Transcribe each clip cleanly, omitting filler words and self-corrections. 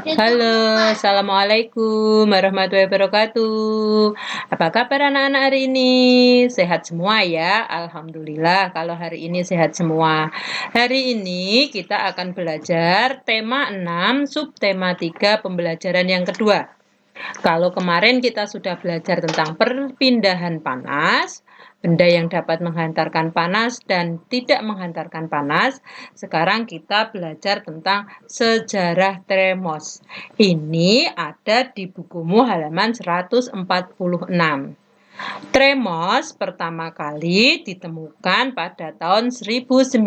Halo, assalamualaikum warahmatullahi wabarakatuh. Apa kabar anak-anak hari ini? Sehat semua ya? Alhamdulillah, kalau hari ini sehat semua. Hari ini kita akan belajar tema 6, subtema 3, pembelajaran yang kedua. Kalau kemarin kita sudah belajar tentang perpindahan panas, benda yang dapat menghantarkan panas dan tidak menghantarkan panas, sekarang kita belajar tentang sejarah tremos. Ini ada di bukumu halaman 146. Tremos pertama kali ditemukan pada tahun 1902.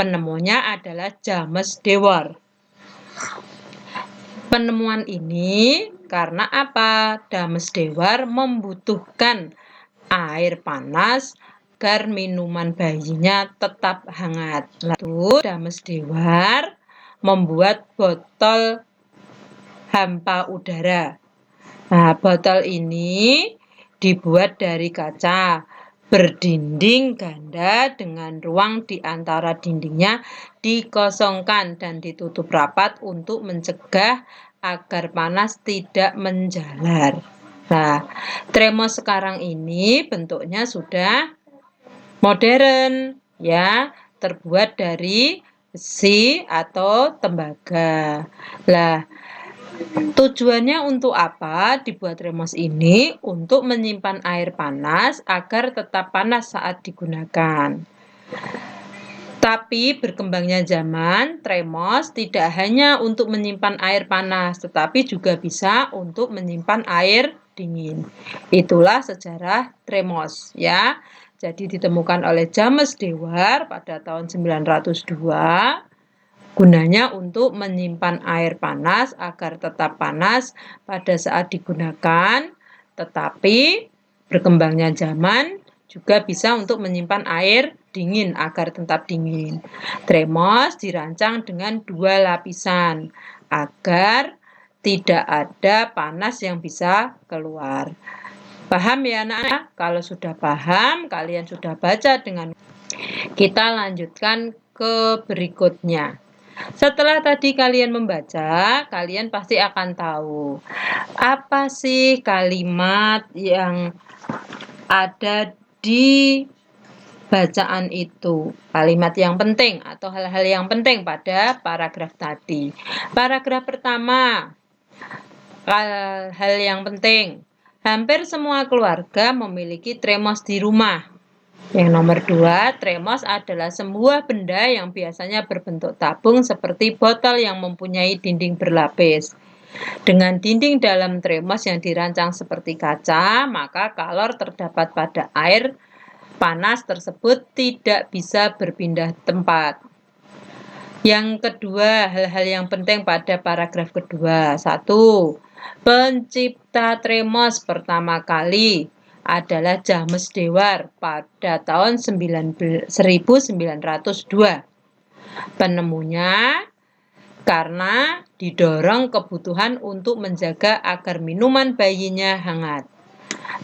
Penemunya adalah James Dewar. Penemuan ini karena apa? James Dewar membutuhkan air panas agar minuman bayinya tetap hangat. Lalu James Dewar membuat botol hampa udara. Nah, botol ini dibuat dari kaca berdinding ganda dengan ruang di antara dindingnya dikosongkan dan ditutup rapat untuk mencegah agar panas tidak menjalar. Nah, tremos sekarang ini bentuknya sudah modern ya, terbuat dari besi atau tembaga. Lah, tujuannya untuk apa dibuat tremos ini? Untuk menyimpan air panas agar tetap panas saat digunakan. Tapi berkembangnya zaman, tremos tidak hanya untuk menyimpan air panas, tetapi juga bisa untuk menyimpan air dingin. Itulah sejarah tremos ya. Jadi ditemukan oleh James Dewar pada tahun 1902. Gunanya untuk menyimpan air panas agar tetap panas pada saat digunakan, tetapi berkembangnya zaman juga bisa untuk menyimpan air dingin agar tetap dingin. Tremos dirancang dengan 2 lapisan agar tidak ada panas yang bisa keluar. Paham ya anak-anak? Kalau sudah paham, kalian sudah baca dengan kita lanjutkan ke berikutnya. Setelah tadi kalian membaca, kalian pasti akan tahu apa sih kalimat yang ada di bacaan itu. Kalimat yang penting atau hal-hal yang penting pada paragraf tadi. Paragraf pertama, hal yang penting. Hampir semua keluarga memiliki tremos di rumah. Yang nomor 2, tremos adalah sebuah benda yang biasanya berbentuk tabung seperti botol yang mempunyai dinding berlapis. Dengan dinding dalam tremos yang dirancang seperti kaca, maka kalor terdapat pada air panas tersebut tidak bisa berpindah tempat. Yang kedua, hal-hal yang penting pada paragraf kedua. 1. Pencipta tremos pertama kali adalah James Dewar pada tahun 1902. Penemunya karena didorong kebutuhan untuk menjaga agar minuman bayinya hangat.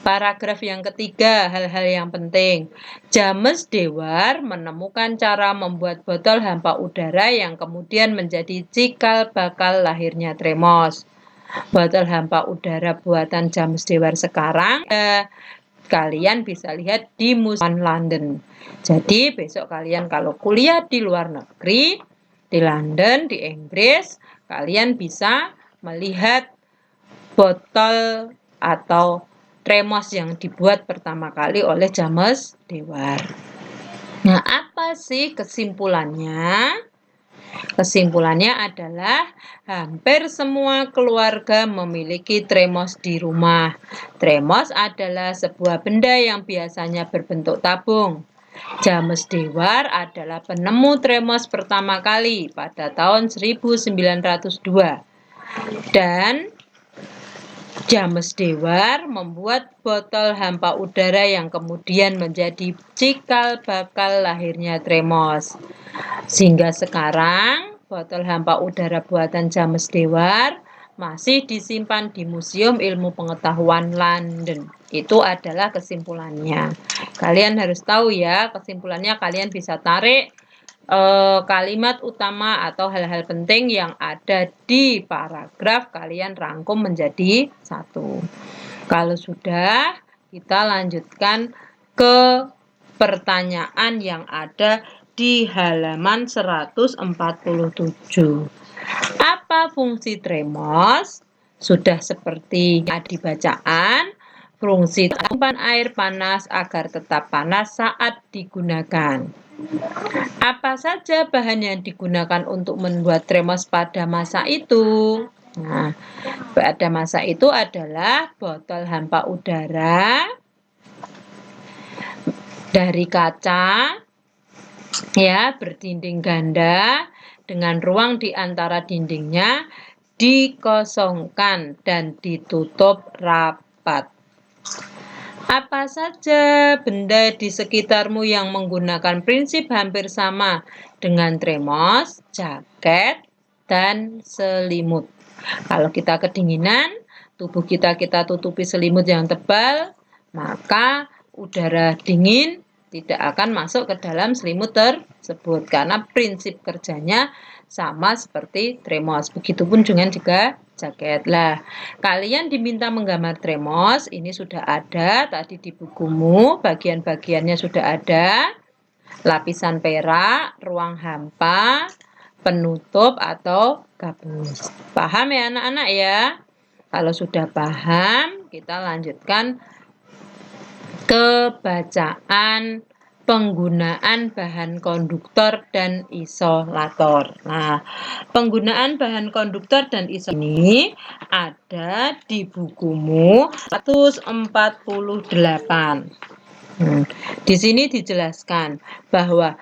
Paragraf yang ketiga, hal-hal yang penting. James Dewar menemukan cara membuat botol hampa udara yang kemudian menjadi cikal bakal lahirnya tremos. Botol hampa udara buatan James Dewar sekarang kalian bisa lihat di Museum London. Jadi besok kalian kalau kuliah di luar negeri, di London, di Inggris, kalian bisa melihat botol atau tremos yang dibuat pertama kali oleh James Dewar. Nah, apa sih kesimpulannya? Kesimpulannya adalah hampir semua keluarga memiliki tremos di rumah. Tremos adalah sebuah benda yang biasanya berbentuk tabung. James Dewar adalah penemu tremos pertama kali pada tahun 1902. Dan James Dewar membuat botol hampa udara yang kemudian menjadi cikal bakal lahirnya tremos. Sehingga sekarang botol hampa udara buatan James Dewar masih disimpan di Museum Ilmu Pengetahuan London. Itu adalah kesimpulannya. Kalian harus tahu ya, kesimpulannya kalian bisa tarik kalimat utama atau hal-hal penting yang ada di paragraf kalian rangkum menjadi satu. Kalau sudah, kita lanjutkan ke pertanyaan yang ada di halaman 147. Apa fungsi tremos? Sudah seperti di bacaan, fungsi menyimpan air panas agar tetap panas saat digunakan. Apa saja bahan yang digunakan untuk membuat tremos pada masa itu? Nah, pada masa itu adalah botol hampa udara dari kaca, ya, berdinding ganda dengan ruang di antara dindingnya dikosongkan dan ditutup rapat. Apa saja benda di sekitarmu yang menggunakan prinsip hampir sama dengan tremos, jaket, dan selimut. Kalau kita kedinginan, tubuh kita tutupi selimut yang tebal, maka udara dingin tidak akan masuk ke dalam selimut tersebut karena prinsip kerjanya sama seperti tremos. Begitupun dengan juga jaket. Lah, kalian diminta menggambar tremos, ini sudah ada tadi di bukumu, bagian-bagiannya sudah ada. Lapisan perak, ruang hampa, penutup atau gabus. Paham ya anak-anak ya? Kalau sudah paham, kita lanjutkan ke bacaan penggunaan bahan konduktor dan isolator. Nah, penggunaan bahan konduktor dan isolator ini ada di bukumu 148. Di sini dijelaskan bahwa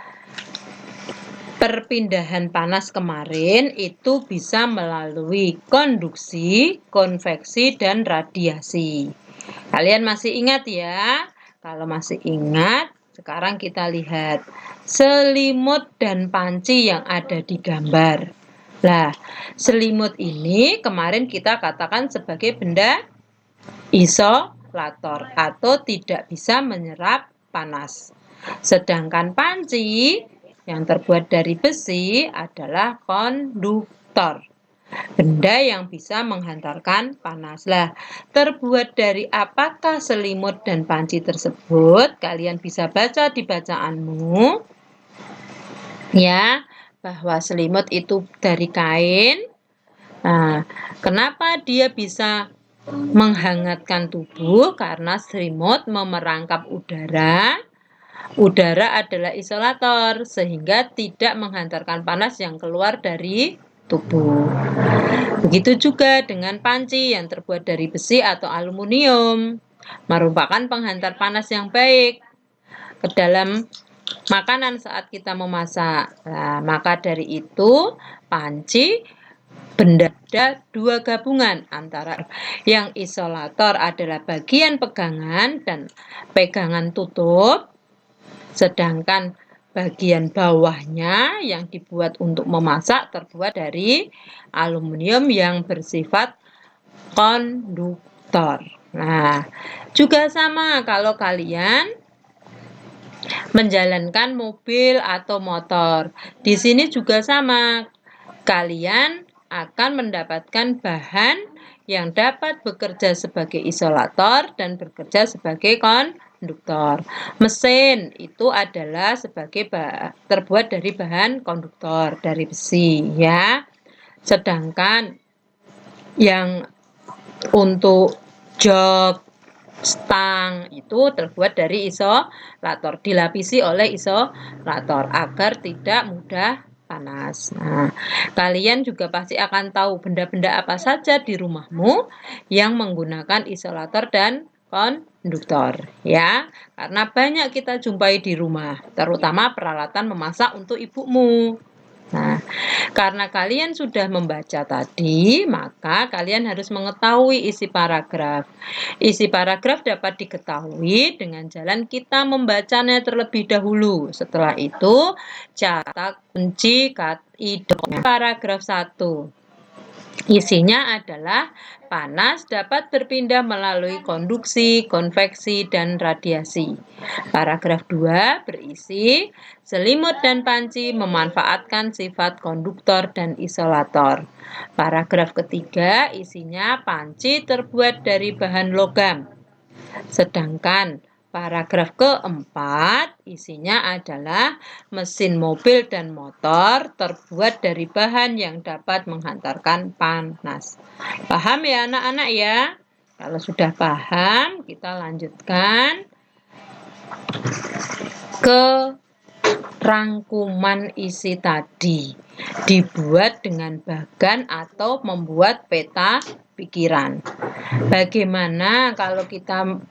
perpindahan panas kemarin itu bisa melalui konduksi, konveksi, dan radiasi. Kalian masih ingat ya? Kalau masih ingat, sekarang kita lihat selimut dan panci yang ada di gambar. Nah, selimut ini kemarin kita katakan sebagai benda isolator atau tidak bisa menyerap panas. Sedangkan panci yang terbuat dari besi adalah konduktor. Benda yang bisa menghantarkan panas. Lah, terbuat dari apakah selimut dan panci tersebut? Kalian bisa baca di bacaanmu. Ya, bahwa selimut itu dari kain. Nah, kenapa dia bisa menghangatkan tubuh? Karena selimut memerangkap udara. Udara adalah isolator sehingga tidak menghantarkan panas yang keluar dari tubuh. Begitu juga dengan panci yang terbuat dari besi atau aluminium, merupakan penghantar panas yang baik ke dalam makanan saat kita memasak. Nah, maka dari itu panci benda ada dua gabungan antara yang isolator adalah bagian pegangan dan pegangan tutup, sedangkan bagian bawahnya yang dibuat untuk memasak terbuat dari aluminium yang bersifat konduktor. Nah, juga sama kalau kalian menjalankan mobil atau motor. Di sini juga sama. Kalian akan mendapatkan bahan yang dapat bekerja sebagai isolator dan bekerja sebagai konduktor. Mesin itu adalah terbuat dari bahan konduktor, dari besi ya. Sedangkan yang untuk jok, stang itu terbuat dari isolator, dilapisi oleh isolator agar tidak mudah panas. Nah, kalian juga pasti akan tahu benda-benda apa saja di rumahmu yang menggunakan isolator dan konduktor ya. Karena banyak kita jumpai di rumah, terutama peralatan memasak untuk ibumu. Nah, karena kalian sudah membaca tadi, maka kalian harus mengetahui isi paragraf. Isi paragraf dapat diketahui dengan jalan kita membacanya terlebih dahulu. Setelah itu, catat kunci kaidah. Paragraf 1. Isinya adalah panas dapat berpindah melalui konduksi, konveksi, dan radiasi. Paragraf 2 berisi selimut dan panci memanfaatkan sifat konduktor dan isolator. Paragraf ketiga isinya panci terbuat dari bahan logam. Sedangkan paragraf keempat isinya adalah mesin mobil dan motor terbuat dari bahan yang dapat menghantarkan panas. Paham ya anak-anak ya? Kalau sudah paham, kita lanjutkan ke rangkuman isi tadi. Dibuat dengan bagan atau membuat peta pikiran. Bagaimana kalau kita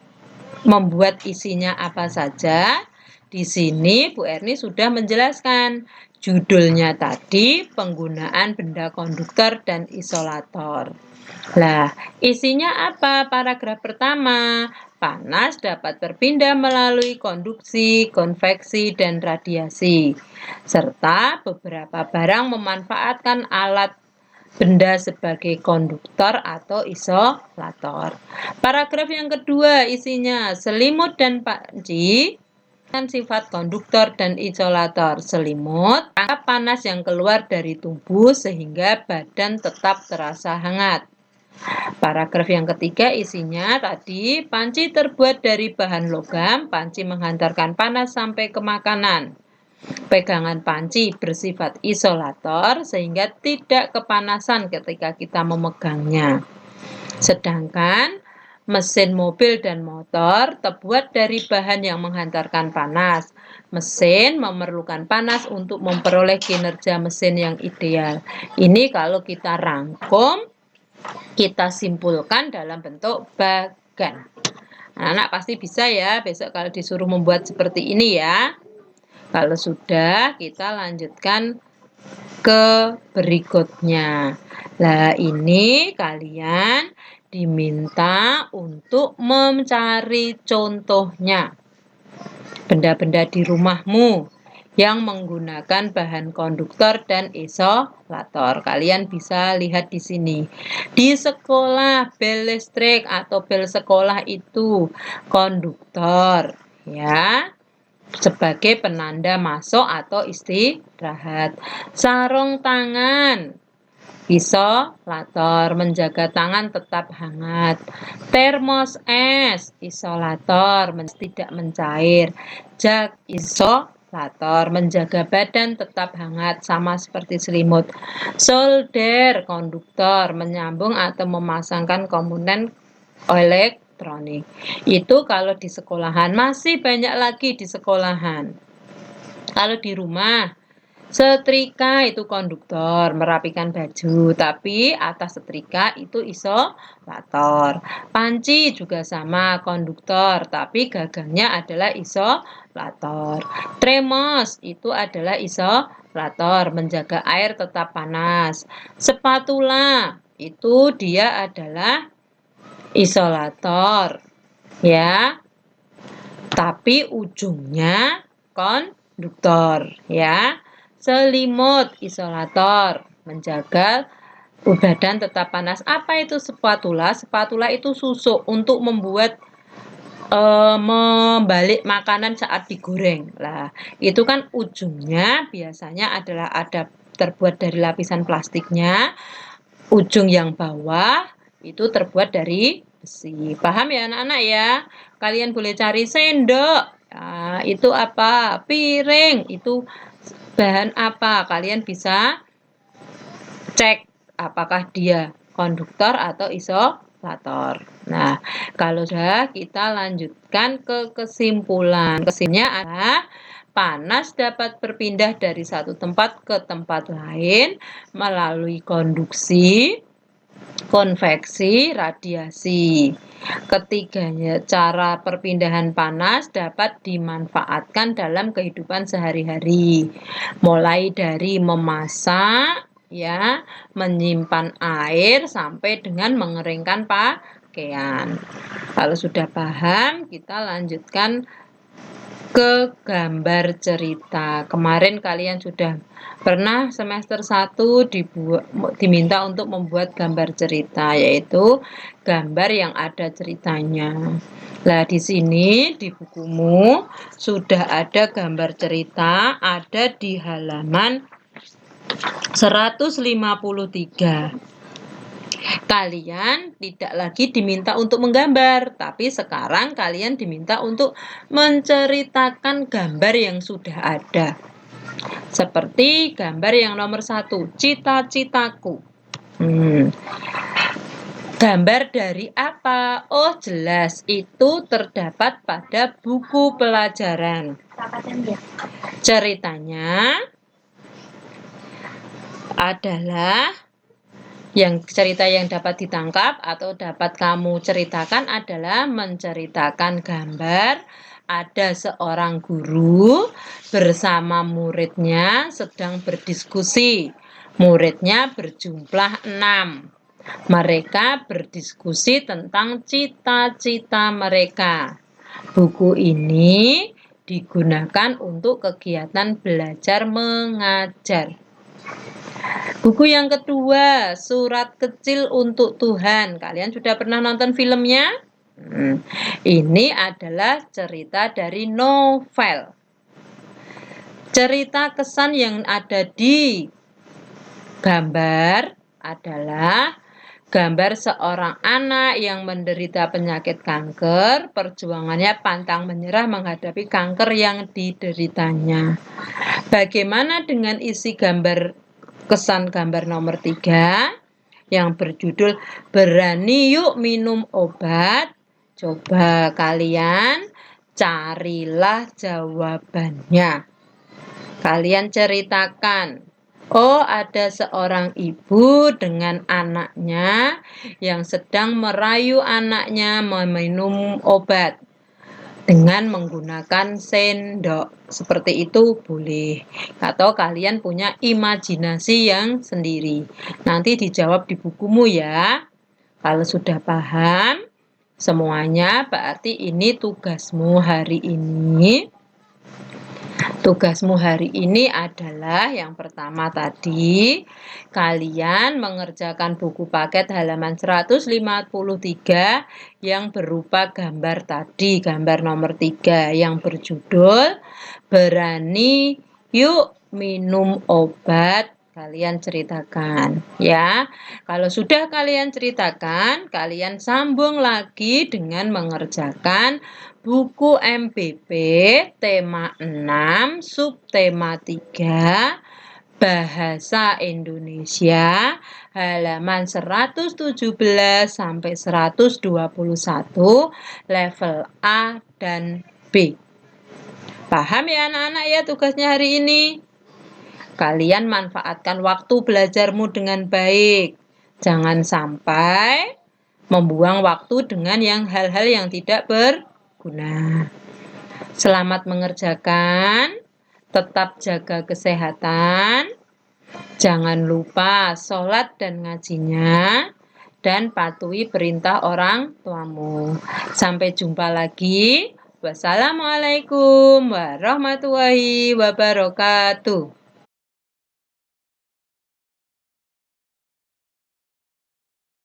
membuat isinya apa saja? Di sini Bu Erni sudah menjelaskan. Judulnya tadi penggunaan benda konduktor dan isolator. Nah, isinya apa? Paragraf pertama, panas dapat berpindah melalui konduksi, konveksi, dan radiasi. Serta beberapa barang memanfaatkan alat benda sebagai konduktor atau isolator. Paragraf yang kedua isinya selimut dan panci kan sifat konduktor dan isolator. Selimut tangkap panas yang keluar dari tubuh sehingga badan tetap terasa hangat. Paragraf yang ketiga isinya tadi panci terbuat dari bahan logam, panci menghantarkan panas sampai ke makanan. Pegangan panci bersifat isolator sehingga tidak kepanasan ketika kita memegangnya. Sedangkan mesin mobil dan motor terbuat dari bahan yang menghantarkan panas. Mesin memerlukan panas untuk memperoleh kinerja mesin yang ideal. Ini kalau kita rangkum, kita simpulkan dalam bentuk bagan. Anak-anak pasti bisa ya, besok kalau disuruh membuat seperti ini ya. Kalau sudah, kita lanjutkan ke berikutnya. Nah, ini kalian diminta untuk mencari contohnya. Benda-benda di rumahmu yang menggunakan bahan konduktor dan isolator. Kalian bisa lihat di sini. Di sekolah, bel listrik atau bel sekolah itu konduktor, ya, sebagai penanda masuk atau istirahat. Sarung tangan, isolator, menjaga tangan tetap hangat. Termos es, isolator, tidak mencair. Jak, isolator, menjaga badan tetap hangat, sama seperti selimut. Solder, konduktor, menyambung atau memasangkan komponen elektronik. Itu kalau di sekolahan. Masih banyak lagi di sekolahan. Kalau di rumah, setrika itu konduktor, merapikan baju. Tapi atas setrika itu isolator. Panci juga sama, konduktor. Tapi gagangnya adalah isolator. Tremos itu adalah isolator, menjaga air tetap panas. Spatula itu dia adalah isolator, ya, tapi ujungnya konduktor, ya. Selimut isolator, menjaga badan tetap panas. Apa itu spatula? Spatula itu susuk untuk membuat membalik makanan saat digoreng. Lah, itu kan ujungnya biasanya adalah ada terbuat dari lapisan plastiknya. Ujung yang bawah itu terbuat dari besi. Paham ya anak-anak ya? Kalian boleh cari sendok. Nah, itu apa? Piring. Itu bahan apa? Kalian bisa cek apakah dia konduktor atau isolator. Nah, kalau sudah kita lanjutkan ke kesimpulan. Kesimpulannya adalah panas dapat berpindah dari satu tempat ke tempat lain melalui konduksi, konveksi, radiasi. Ketiganya, cara perpindahan panas dapat dimanfaatkan dalam kehidupan sehari-hari. Mulai dari memasak, ya, menyimpan air sampai dengan mengeringkan pakaian. Kalau sudah paham, kita lanjutkan ke gambar cerita. Kemarin kalian sudah pernah semester 1 diminta untuk membuat gambar cerita, yaitu gambar yang ada ceritanya. Nah, di sini di bukumu sudah ada gambar cerita, ada di halaman 153. Kalian tidak lagi diminta untuk menggambar, tapi sekarang kalian diminta untuk menceritakan gambar yang sudah ada. Seperti gambar yang nomor 1, cita-citaku. Gambar dari apa? Oh, jelas, itu terdapat pada buku pelajaran. Ceritanya adalah cerita yang dapat ditangkap atau dapat kamu ceritakan adalah menceritakan gambar ada seorang guru bersama muridnya sedang berdiskusi. Muridnya berjumlah 6. Mereka berdiskusi tentang cita-cita mereka. Buku ini digunakan untuk kegiatan belajar mengajar. Buku yang kedua, Surat Kecil untuk Tuhan. Kalian sudah pernah nonton filmnya? Ini adalah cerita dari novel. Cerita kesan yang ada di gambar adalah gambar seorang anak yang menderita penyakit kanker, perjuangannya pantang menyerah menghadapi kanker yang dideritanya. Bagaimana dengan isi kesan gambar nomor 3 yang berjudul Berani Yuk Minum Obat? Coba kalian carilah jawabannya. Kalian ceritakan. Oh, ada seorang ibu dengan anaknya yang sedang merayu anaknya meminum obat dengan menggunakan sendok. Seperti itu boleh. Atau kalian punya imajinasi yang sendiri. Nanti dijawab di bukumu ya. Kalau sudah paham semuanya, berarti ini tugasmu hari ini. Tugasmu hari ini adalah yang pertama tadi, kalian mengerjakan buku paket halaman 153 yang berupa gambar tadi, gambar nomor 3 yang berjudul Berani Yuk Minum Obat. Kalian ceritakan ya. Kalau sudah kalian ceritakan, kalian sambung lagi dengan mengerjakan buku MPP tema 6 subtema 3 Bahasa Indonesia halaman 117 sampai 121 level A dan B. Paham ya anak-anak ya tugasnya hari ini? Kalian manfaatkan waktu belajarmu dengan baik. Jangan sampai membuang waktu dengan hal-hal yang tidak berguna. Selamat mengerjakan. Tetap jaga kesehatan. Jangan lupa sholat dan ngajinya. Dan patuhi perintah orang tuamu. Sampai jumpa lagi. Wassalamualaikum warahmatullahi wabarakatuh.